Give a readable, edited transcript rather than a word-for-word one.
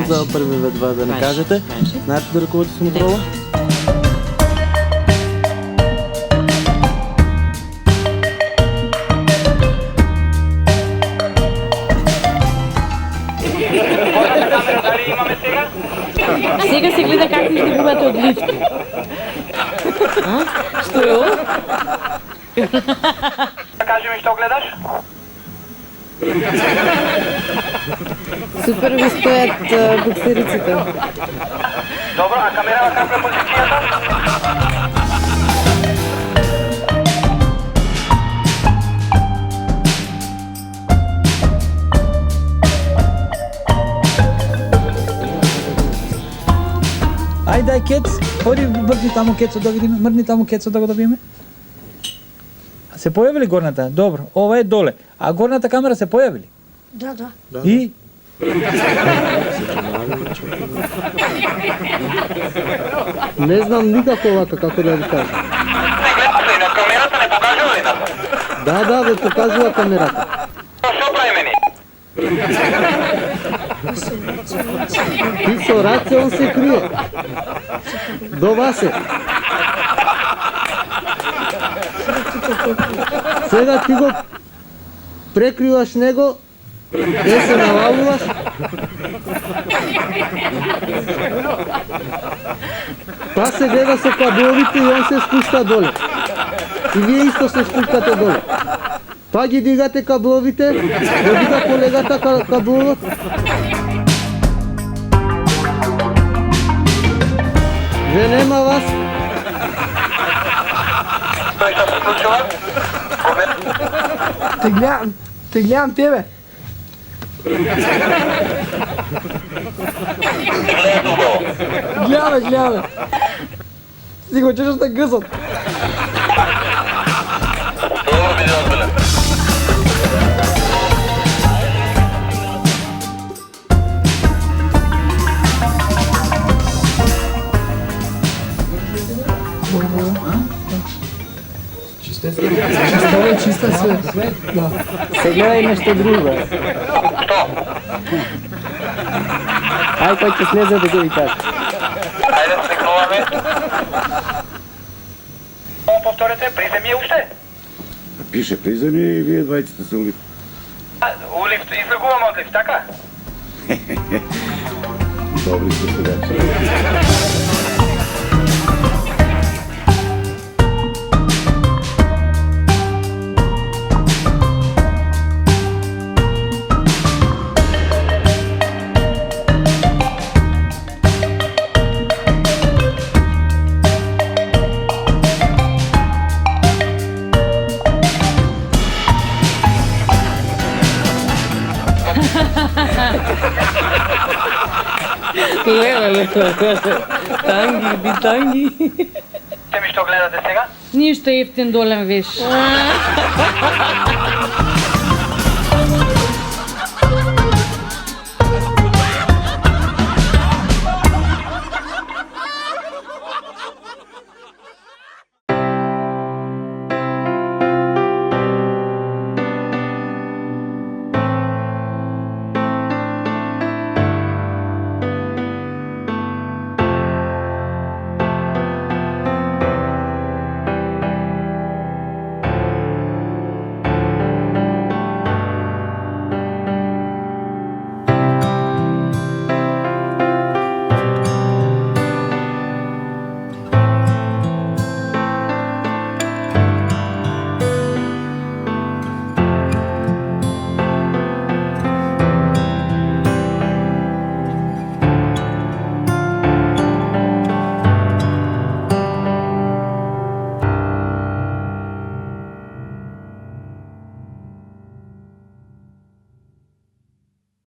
за първи ведва да ни кажете? Знаете да ръководите с моторола? Сега се гледа как ми ще губате от лифт. Што е ovo? Кажи ми, що гледаш? Супер ви стоят боксериците. Добро, а камерава каква е позицията? Дай Кец, ходи мрдни таму Кецо да видиме, мрдни таму Кецо да го добиеме. Се појави ли горната? Добро, ова е доле. А горната камера се појави ли? Да. И? Не знам никако овака, како да ви кажа. На камерата не покажува ли нас? Да, ве покажува камерата. Што правиме ни? Ти со раце он се крие. До вас е. Сега ти го прекриваш него, де се налавуваш. Па се гледа со кабловите и он се спушта доле. И вие исто се спуштате доле. Па ги дигате кабловите, го дига колегата кабловот. Ве нема вас. Што се случува? Те гледам тебе. Гледаме. Си го чуш да гъсат. Добро биде озбилен. Чиста свет. Да. Сега е нещо друго. Што? Ай, кој ќе слезе да го ви кажа. Ајде да сликнуваме. Повторете, приземи е уште. Пише приземи и вие двајците се улив. У лифт, излегуваме од лифт, така? Добри сте селјачи. Танги, битанги. Те ми што гледате сега? Ништо ефтин долен веш.